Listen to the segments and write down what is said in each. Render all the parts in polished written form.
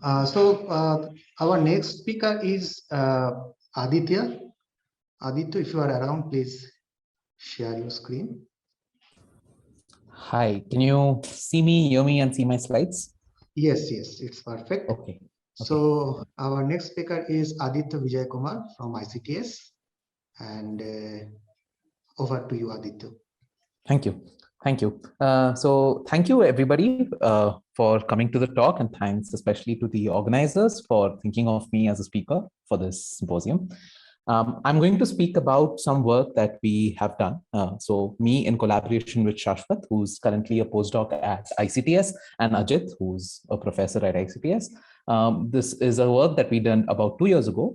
Our next speaker is Aditya. Aditya, if you are around, please share your screen. Hi, can you see me, hear me, and see my slides? Yes, it's perfect. Okay. So our next speaker is Aditya Vijayakumar from ICTS, and over to you, Aditya. Thank you. So thank you everybody for coming to the talk, and thanks especially to the organizers for thinking of me as a speaker for this symposium. I'm going to speak about some work that we have done. So me in collaboration with Shashwat, who's currently a postdoc at ICTS, and Ajit, who's a professor at ICTS. This is a work that we done about 2 years ago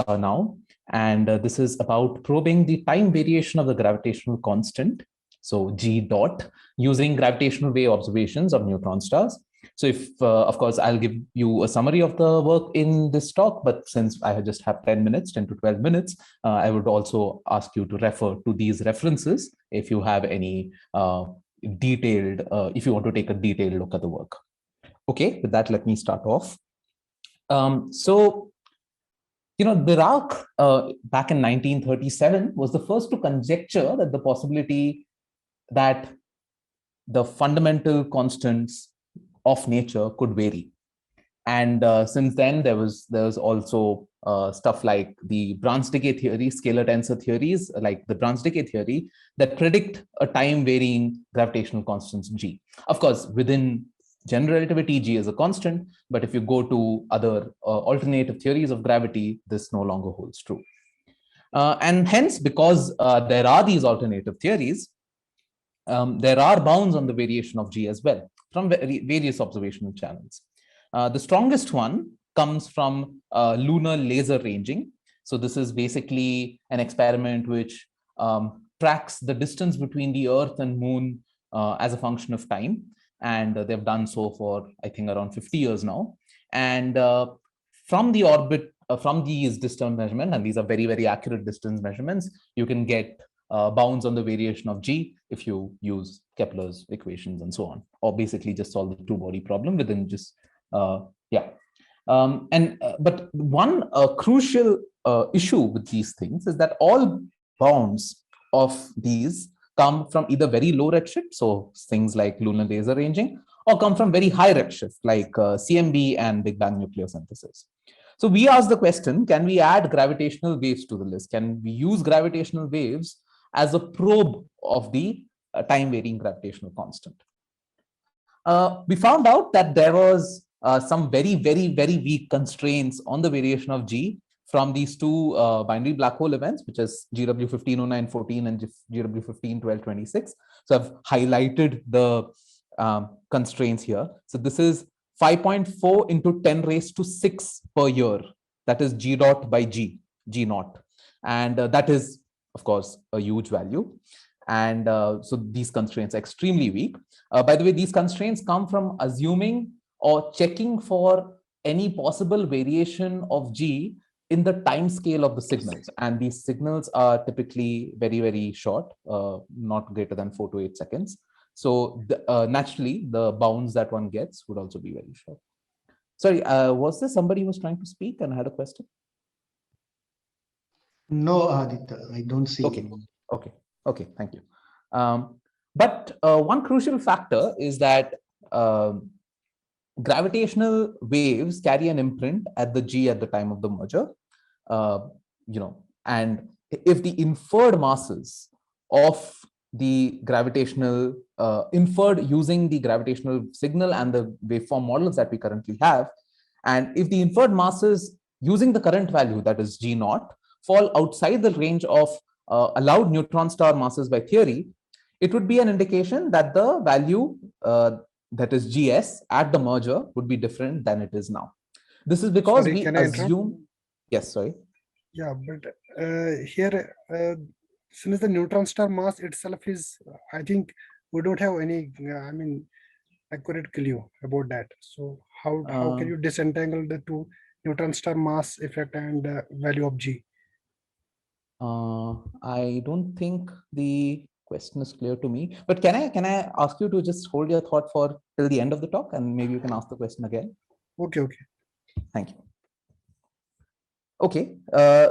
now. And this is about probing the time variation of the gravitational constant, so G dot, using gravitational wave observations of neutron stars. So if, of course, I'll give you a summary of the work in this talk, but since I just have 10 to 12 minutes, I would also ask you to refer to these references if you have any detailed, if you want to take a detailed look at the work. Okay, with that, let me start off. Dirac, back in 1937, was the first to conjecture that the possibility that the fundamental constants of nature could vary. And since then, there was also stuff like the Brans-Dicke theory, scalar tensor theories, like the Brans-Dicke theory, that predict a time-varying gravitational constants G. Of course, within general relativity, G is a constant, but if you go to other alternative theories of gravity, this no longer holds true. And hence, because there are these alternative theories, there are bounds on the variation of G as well from various observational channels. The strongest one comes from lunar laser ranging. So this is basically an experiment which tracks the distance between the Earth and Moon as a function of time. And they've done so for, I think, around 50 years now. And from the orbit, from these distance measurements, and these are very, very accurate distance measurements, you can get bounds on the variation of G if you use Kepler's equations and so on, or basically just solve the two-body problem within just, but one crucial issue with these things is that all bounds of these come from either very low redshift, so things like lunar laser ranging, or come from very high redshift, like CMB and Big Bang nucleosynthesis. So we asked the question, can we add gravitational waves to the list? Can we use gravitational waves as a probe of the time-varying gravitational constant? We found out that there was some very, very, very weak constraints on the variation of G from these two binary black hole events, which is GW 150914 and GW 151226. So I've highlighted the constraints here. So this is 5.4 into 10 raised to 6 per year. That is G dot by G naught. And that is, of course, a huge value. And so these constraints are extremely weak. By the way, these constraints come from assuming or checking for any possible variation of G in the time scale of the signals. And these signals are typically very, very short, not greater than 4 to 8 seconds. So naturally, the bounds that one gets would also be very short. Sorry, was there somebody who was trying to speak and had a question? No, Aditya, I don't see. Okay, thank you. But one crucial factor is that gravitational waves carry an imprint at the G at the time of the merger. And if the inferred masses of the gravitational inferred using the gravitational signal and the waveform models that we currently have, and if the inferred masses using the current value, that is G naught, fall outside the range of allowed neutron star masses by theory, it would be an indication that the value that is GS at the merger would be different than it is now. This is because we assume. Yes, sorry. Yeah, but here, since the neutron star mass itself is, I think we don't have any, accurate clue about that. So how can you disentangle the two neutron star mass effect and value of G? I don't think the question is clear to me, but can I ask you to just hold your thought for till the end of the talk, and maybe you can ask the question again? Okay. Thank you. Okay,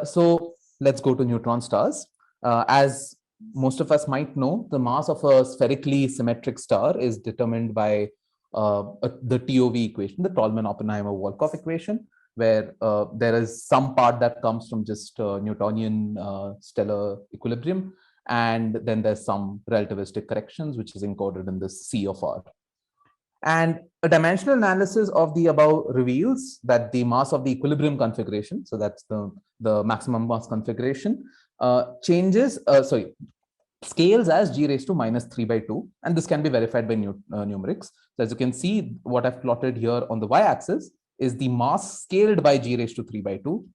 so let's go to neutron stars. As most of us might know, the mass of a spherically symmetric star is determined by the TOV equation, the Tolman-Oppenheimer-Volkoff equation, where there is some part that comes from just Newtonian stellar equilibrium, and then there's some relativistic corrections, which is encoded in this C of R. And a dimensional analysis of the above reveals that the mass of the equilibrium configuration, so that's the maximum mass configuration, scales as g raised to minus 3/2, and this can be verified by numerics. So as you can see, what I've plotted here on the y-axis is the mass scaled by g raised to 3/2,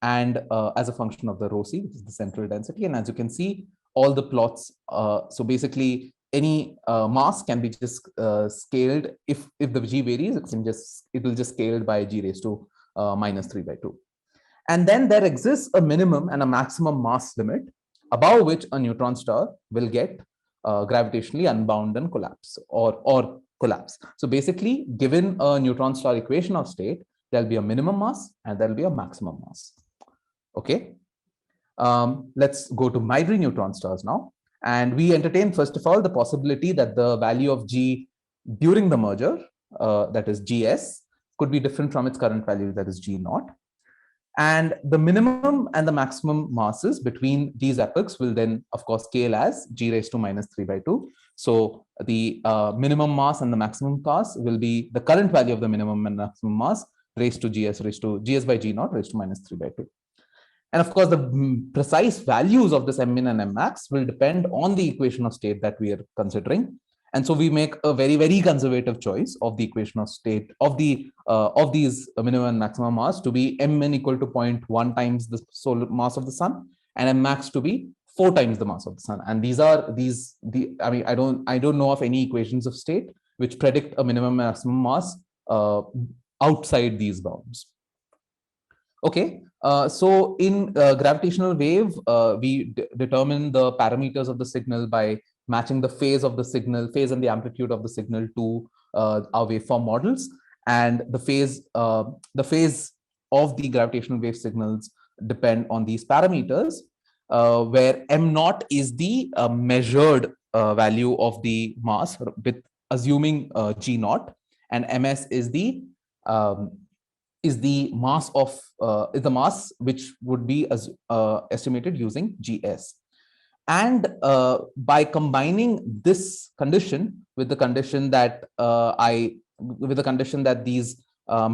and as a function of the rho c, which is the central density. And as you can see, all the plots, so basically any mass can be just scaled. If the g varies, it will just scaled by g raised to minus 3/2. And then there exists a minimum and a maximum mass limit above which a neutron star will get gravitationally unbound and collapse or collapse. So basically, given a neutron star equation of state, there'll be a minimum mass and there'll be a maximum mass. Okay. Let's go to binary neutron stars now. And we entertain, first of all, the possibility that the value of G during the merger, that is GS, could be different from its current value, that is G naught. And the minimum and the maximum masses between these epochs will then, of course, scale as G raised to minus 3/2. So the minimum mass and the maximum mass will be the current value of the minimum and maximum mass raised to GS by G naught raised to minus 3/2. And of course, the precise values of this M min and M max will depend on the equation of state that we are considering. And so we make a very, very conservative choice of the equation of state of these minimum and maximum mass to be M min equal to 0.1 times the solar mass of the sun, and M max to be 4 times the mass of the sun. And I don't know of any equations of state which predict a minimum and maximum mass outside these bounds. Okay, so in gravitational wave, we determine the parameters of the signal by matching the phase of the signal, phase and the amplitude of the signal to our waveform models, and the phase of the gravitational wave signals depend on these parameters, where m naught is the measured value of the mass with assuming g naught, and ms is the mass of is the mass which would be estimated using GS. And by combining this condition with the condition that these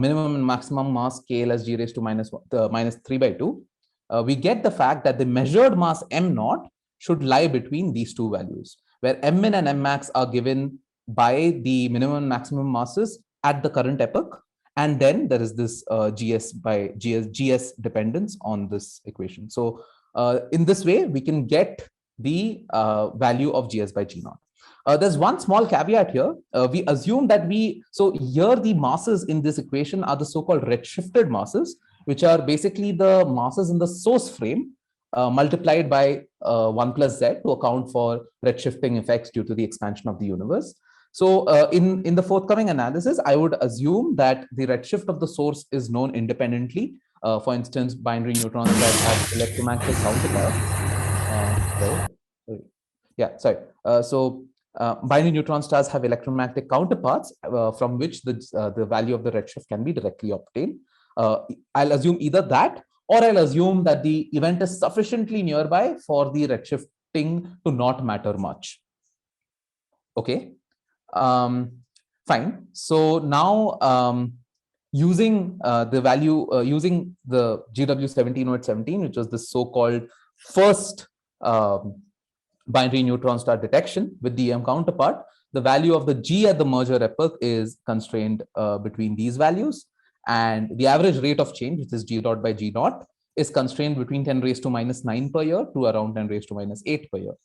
minimum and maximum mass scale as G raised to minus 3/2, we get the fact that the measured mass m naught should lie between these two values, where m min and m max are given by the minimum and maximum masses at the current epoch. And then there is this GS dependence on this equation. So in this way, we can get the value of GS by G naught. There's one small caveat here. We assume that here the masses in this equation are the so-called redshifted masses, which are basically the masses in the source frame multiplied by 1 plus z to account for redshifting effects due to the expansion of the universe. So in the forthcoming analysis, I would assume that the redshift of the source is known independently. For instance, binary neutrons that have electromagnetic counterparts. Binary neutron stars have electromagnetic counterparts from which the value of the redshift can be directly obtained. I'll assume either that, or I'll assume that the event is sufficiently nearby for the redshifting to not matter much. Okay. Fine. So now using using the GW170817, which was the so-called first binary neutron star detection with the EM counterpart, the value of the G at the merger epoch is constrained between these values, and the average rate of change, which is G dot by G naught, is constrained between 10 raised to minus 9 per year to around 10 raised to minus 8 per year.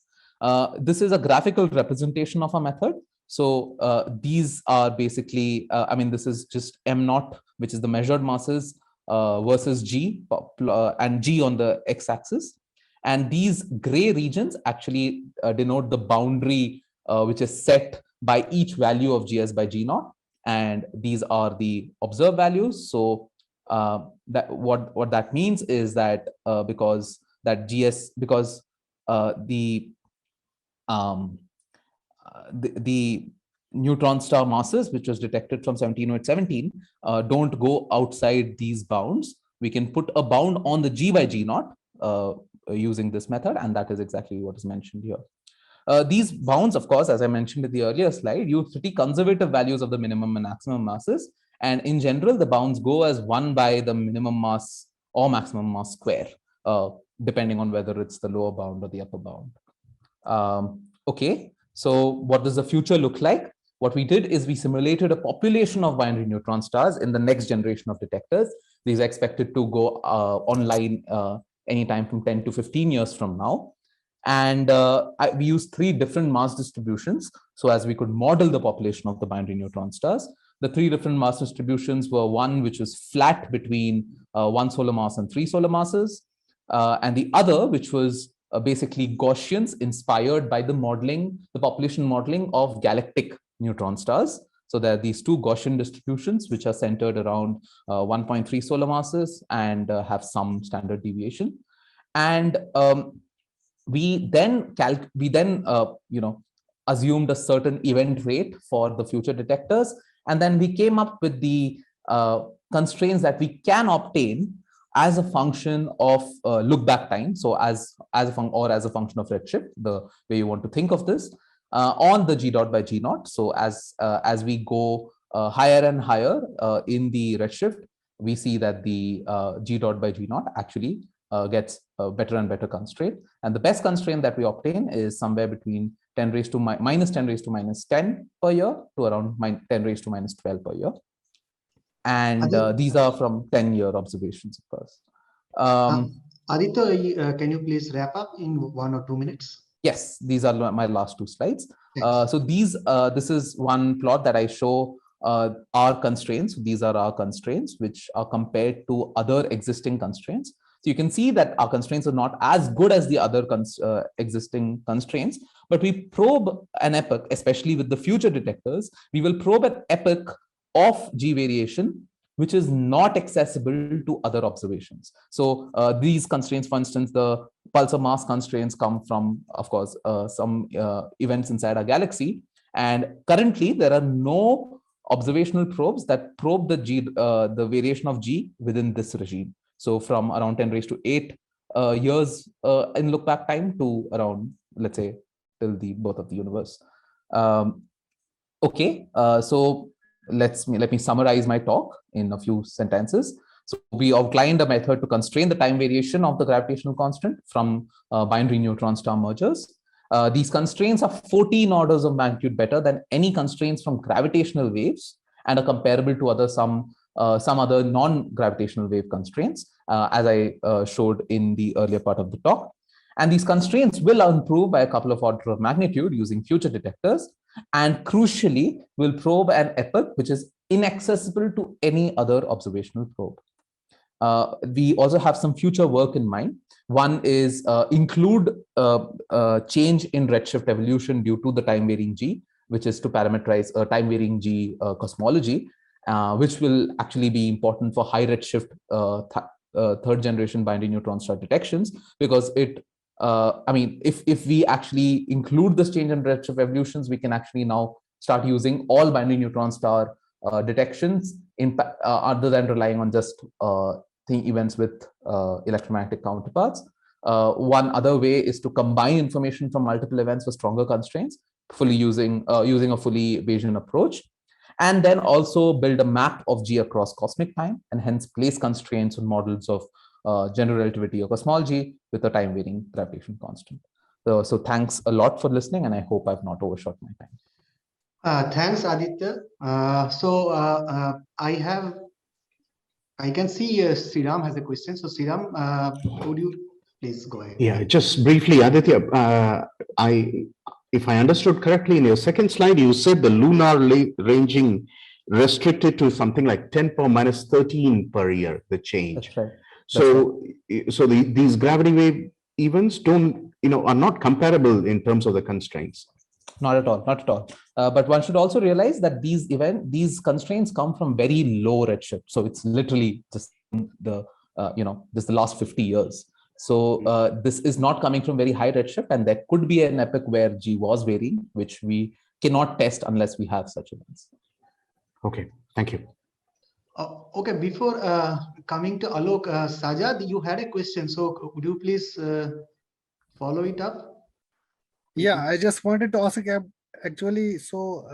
This is a graphical representation of a method. So these are basically, this is just m naught, which is the measured masses versus G and G on the x-axis. And these gray regions actually denote the boundary which is set by each value of GS by G naught. And these are the observed values. So That what that means is that because the neutron star masses, which was detected from 1708-17, don't go outside these bounds. We can put a bound on the G by G naught using this method, and that is exactly what is mentioned here. These bounds, of course, as I mentioned in the earlier slide, use pretty conservative values of the minimum and maximum masses. And in general, the bounds go as 1 by the minimum mass or maximum mass square, depending on whether it's the lower bound or the upper bound. Okay, so what does the future look like? What we did is we simulated a population of binary neutron stars in the next generation of detectors. These are expected to go online anytime from 10 to 15 years from now. And we used 3 different mass distributions so as we could model the population of the binary neutron stars. The 3 different mass distributions were one which was flat between 1 solar mass and 3 solar masses, and the other which was basically Gaussians inspired by the modeling, the population modeling of galactic neutron stars. So there are these 2 Gaussian distributions which are centered around 1.3 solar masses and have some standard deviation. And we then assumed a certain event rate for the future detectors, and then we came up with the constraints that we can obtain as a function of look back time. So as a function of redshift, the way you want to think of this, on the G dot by G naught. So as we go higher and higher in the redshift, we see that the G dot by G naught actually gets a better and better constraint. And the best constraint that we obtain is somewhere between 10 raised to minus 10 raised to minus 10 per year to around 10 raised to minus 12 per year. And these are from 10-year observations, of course. Aditya, can you please wrap up in 1 or 2 minutes? Yes, these are my last 2 slides. So this is one plot that I show our constraints. These are our constraints, which are compared to other existing constraints. So you can see that our constraints are not as good as the other existing constraints, but we probe an epoch, especially with the future detectors, we will probe an epoch of G variation, which is not accessible to other observations. So these constraints, for instance, the pulsar mass constraints come from, of course, some events inside our galaxy. And currently, there are no observational probes that probe the variation of G within this regime. So from around 10 raised to 8 years in look back time to around, let's say, till the birth of the universe. Okay, so let me summarize my talk in a few sentences. So we outlined a method to constrain the time variation of the gravitational constant from binary neutron star mergers. These constraints are 14 orders of magnitude better than any constraints from gravitational waves and are comparable to some other non-gravitational wave constraints, as I showed in the earlier part of the talk. And these constraints will improve by a couple of orders of magnitude using future detectors, and crucially will probe an epoch which is inaccessible to any other observational probe. We also have some future work in mind. One is include change in redshift evolution due to the time varying G, which is to parameterize a time varying G cosmology, which will actually be important for high redshift third generation binary neutron star detections, because it if we actually include this change in redshift evolutions, we can actually now start using all binary neutron star detections other than relying on just events with electromagnetic counterparts. One other way is to combine information from multiple events with stronger constraints, using a fully Bayesian approach, and then also build a map of G across cosmic time, and hence place constraints on models of general relativity or cosmology with a time varying gravitational constant. So thanks a lot for listening, and I hope I've not overshot my time. Thanks, Aditya. I can see Sriram has a question. So Sriram, would you please go ahead? Yeah, just briefly, Aditya, if I understood correctly, in your second slide, you said the lunar ranging restricted to something like 10 power minus 13 per year, the change. That's right. So these gravity wave events are not comparable in terms of the constraints. Not at all, not at all. But one should also realize that these constraints come from very low redshift. So it's literally just the this the last 50 years. So this is not coming from very high redshift, and there could be an epoch where G was varying, which we cannot test unless we have such events. Okay, thank you. Okay, before coming to Alok, Sajad, you had a question, so would you please follow it up? Yeah, I just wanted to ask actually, so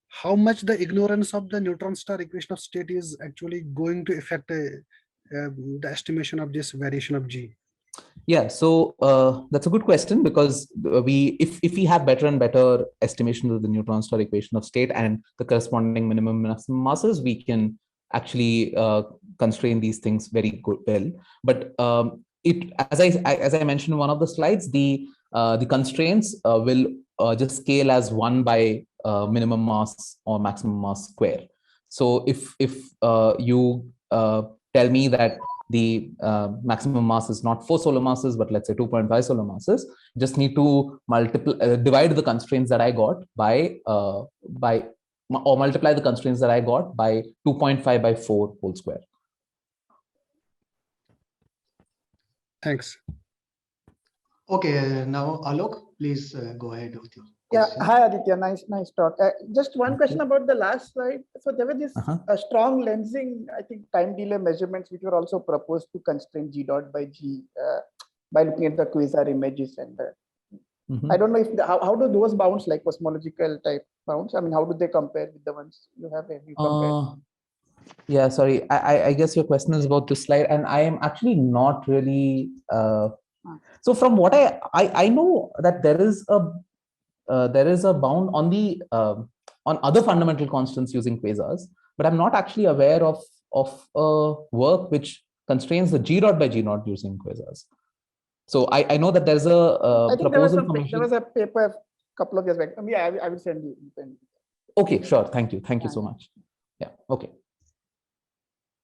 how much the ignorance of the neutron star equation of state is actually going to affect the estimation of this variation of G? Yeah, so that's a good question, because if we have better and better estimations of the neutron star equation of state and the corresponding minimum maximum masses, we can actually constrain these things very well. But as I mentioned in one of the slides, the constraints will just scale as 1 by minimum mass or maximum mass square. So if you tell me that the maximum mass is not 4 solar masses, but let's say 2.5 solar masses, just need to divide the constraints that I got or multiply the constraints that I got by 2.5 by 4 whole square. Thanks. Okay, now Alok, please go ahead with your Yeah, question. hi Aditya, nice talk. Just one question about the last slide. So there were this strong lensing, I think, time delay measurements which were also proposed to constrain G dot by G by looking at the quasar images. And I don't know if how do those bounds, like cosmological type bounds, I mean, how do they compare with the ones you have? Have you compared? Yeah, sorry. I guess your question is about this slide, and I am actually not really. So from what I know that there is a bound on the on other fundamental constants using quasars, but I'm not actually aware of work which constrains the G dot by G naught using quasars. So I know that there's a I think proposal. there was a paper a couple of years back. Yeah, I will send you. Okay, sure. Thank you so much. Yeah. Okay.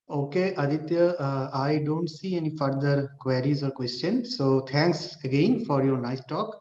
Okay, Aditya, I don't see any further queries or questions. So thanks again for your nice talk.